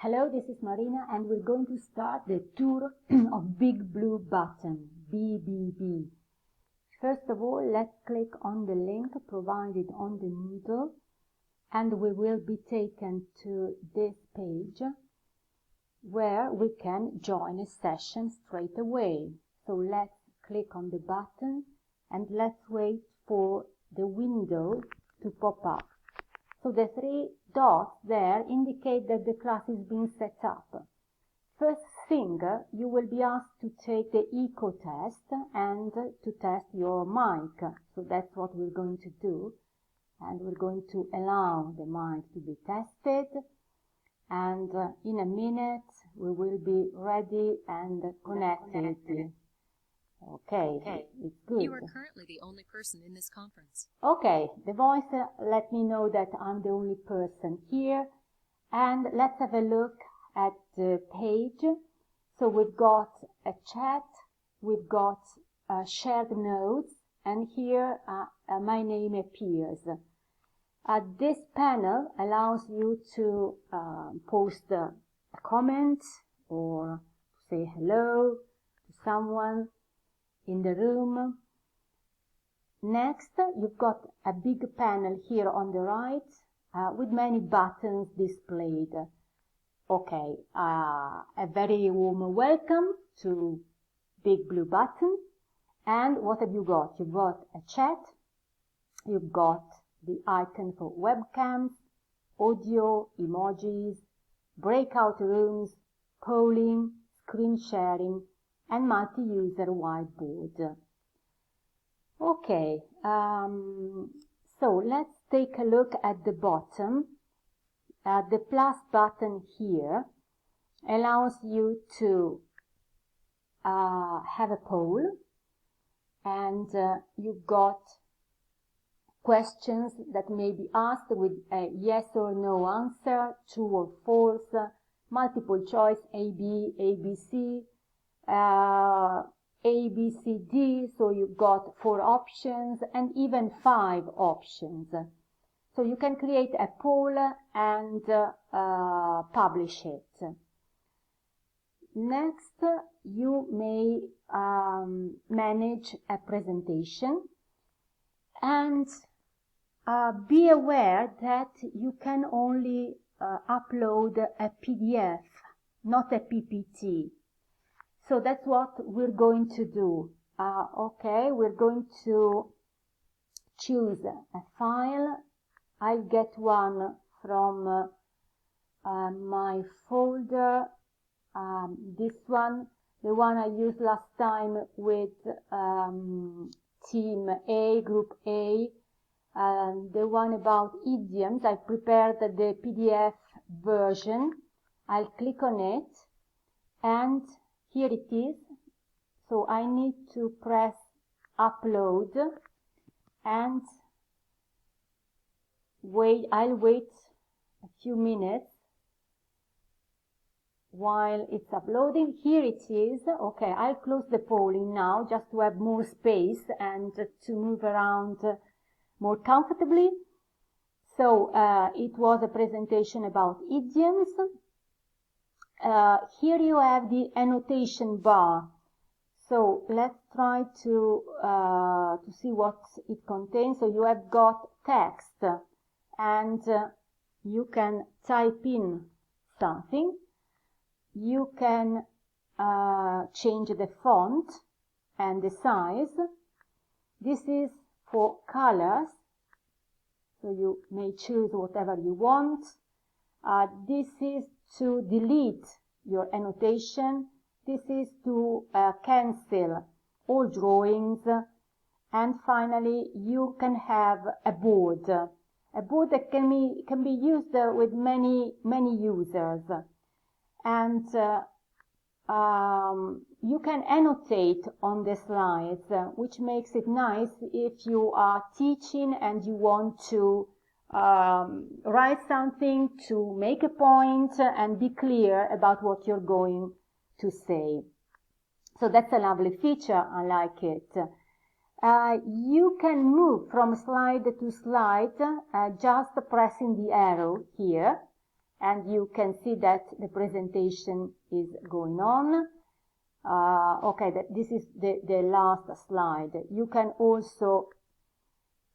Hello, this is Marina and we're going to start the tour of BigBlueButton, BBB. First of all, let's click on the link provided on the Moodle and we will be taken to this page where we can join a session straight away. So let's click on the button and let's wait for the window to pop up. So the three dots there indicate that the class is being set up. First thing, you will be asked to take the echo test and to test your mic. So that's what we're going to do. And we're going to allow the mic to be tested. And in a minute, we will be ready and connected. Okay, it's good. You are currently the only person in this conference. Okay, the voice let me know that I'm the only person here. And let's have a look at the page. So we've got a chat, we've got shared notes, and here my name appears. This panel allows you to post a comment or say hello to someone in the room. Next, you've got a big panel here on the right with many buttons displayed. Okay, a very warm welcome to BigBlueButton. And what have you got? You've got a chat, you've got the icon for webcams, audio, emojis, breakout rooms, polling, screen sharing, and multi-user whiteboard. Okay, so let's take a look at the bottom. The plus button here allows you to have a poll, and you've got questions that may be asked with a yes or no answer, true or false, multiple choice, A, B, ABC, A, B, C, D, so you've got 4 options and even 5 options. So you can create a poll and publish it. Next, you may manage a presentation, and be aware that you can only upload a PDF, not a PPT. So that's what we're going to do. Okay, we're going to choose a file. I'll get one from my folder. This one, the one I used last time with Team A, Group A. The one about idioms, I prepared the PDF version. I'll click on it and here it is. So I need to press upload and I'll wait a few minutes while it's uploading. Here it is. Okay, I'll close the polling now just to have more space and to move around more comfortably. So it was a presentation about idioms. Here you have the annotation bar. So let's try to see what it contains. So you have got text and you can type in something. You can change the font and the size. This is for colors. So you may choose whatever you want. This is to delete your annotation. This is to cancel all drawings. And finally, you can have a board that can be used with many users. And you can annotate on the slides, which makes it nice if you are teaching and you want to write something, to make a point and be clear about what you're going to say. So that's a lovely feature. I like it. You can move from slide to slide just pressing the arrow here, and you can see that the presentation is going on. Okay, this is the last slide. You can also,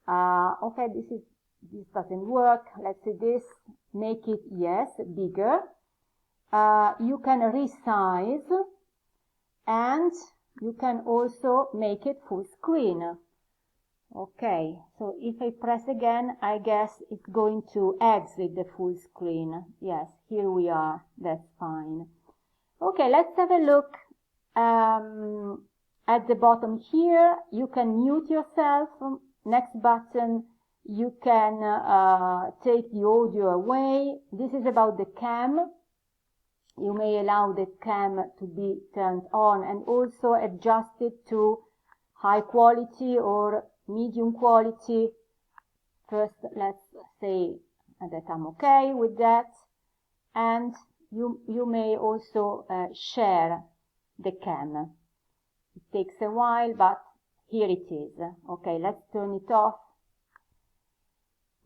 okay, this doesn't work. Let's see this. Make it, yes, bigger. You can resize, and you can also make it full screen. Okay, so if I press again, I guess it's going to exit the full screen. Yes, here we are. That's fine. Okay, let's have a look at the bottom here. You can mute yourself. Next button, you can take the audio away. This is about the cam. You may allow the cam to be turned on and also adjust it to high quality or medium quality. First, let's say that I'm okay with that. And you may also share the cam. It takes a while, but here it is. Okay, let's turn it off.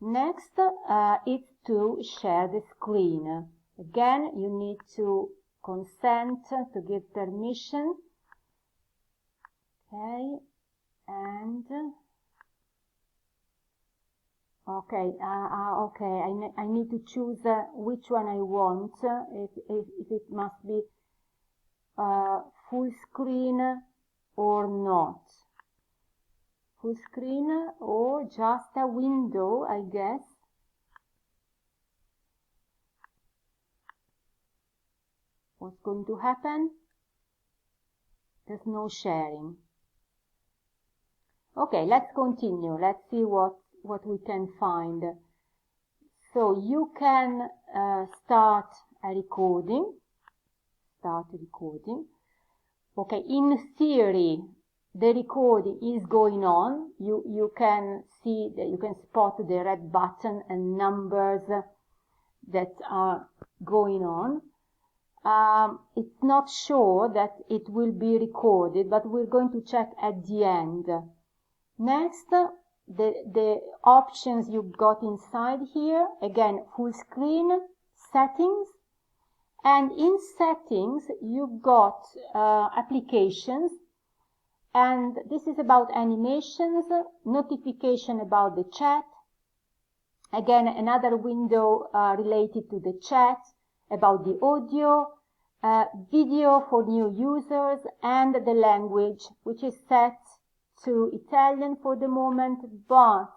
Next is to share the screen. Again, you need to consent, to give permission. Okay, and okay, I need to choose which one I want. If it must be full screen or not. Full screen or just a window, I guess. What's going to happen? There's no sharing. Okay, let's continue. Let's see what we can find. So you can start a recording. Start recording. Okay, in theory, the recording is going on. You can see that you can spot the red button and numbers that are going on. It's not sure that it will be recorded, but we're going to check at the end. Next, the options you've got inside here, again, full screen, settings, and in settings you've got applications, and this is about animations, notification about the chat, again, another window related to the chat, about the audio, video for new users, and the language, which is set to Italian for the moment, but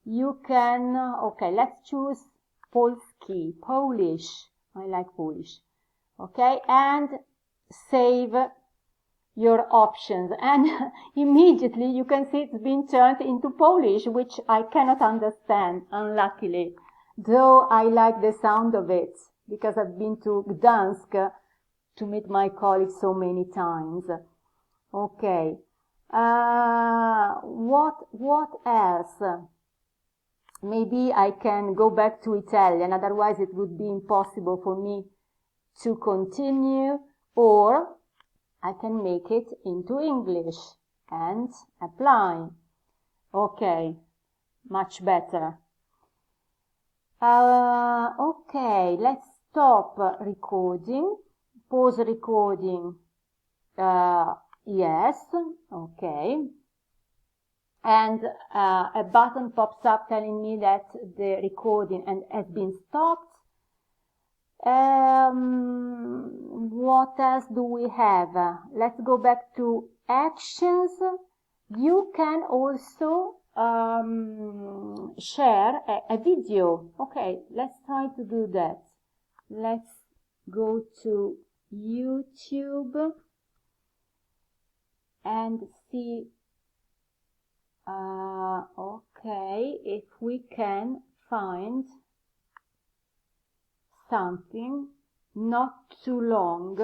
you can, okay, let's choose Polski, Polish. I like Polish. Okay, and save your options. And immediately you can see it's been turned into Polish, which I cannot understand, unluckily. Though I like the sound of it, because I've been to Gdansk to meet my colleagues so many times. Okay. What else? Maybe I can go back to Italian, otherwise it would be impossible for me to continue, or I can make it into English and apply. Okay, much better. Okay, let's stop recording, pause recording, yes, okay. And a button pops up telling me that the recording has been stopped. What else do we have? Let's go back to actions. You can also share a video. Okay, let's try to do that. Let's go to YouTube and see okay, if we can find something not too long,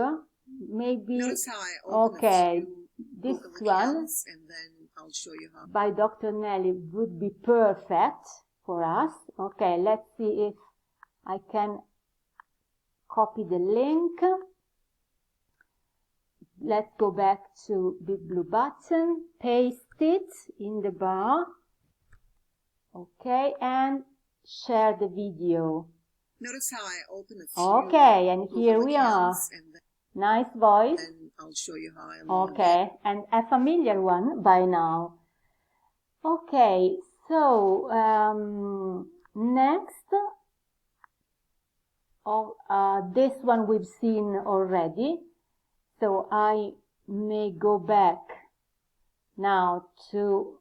maybe. Notice how I open Okay, this one and then I'll show you how. by Dr. Nelly would be perfect for us. Okay, let's see if I can copy the link. Let's go back to BigBlueButton, paste it in the bar, okay, and share the video. Notice how I open a few. Okay, and here Google we are. accounts, and Nice voice. then I'll show you how I log in. Okay, and a familiar one by now. Okay, so next, this one we've seen already. So I may go back now to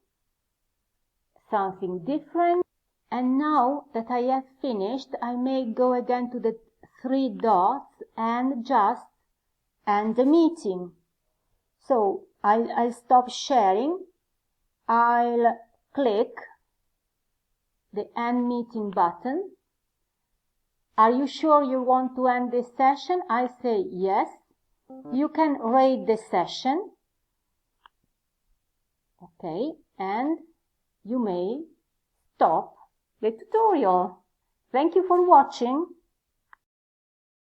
something different. And now that I have finished, I may go again to the 3 dots and just end the meeting. So I'll stop sharing. I'll click the end meeting button. Are you sure you want to end this session? I say yes. You can rate the session. Okay, and you may stop the tutorial. Thank you for watching.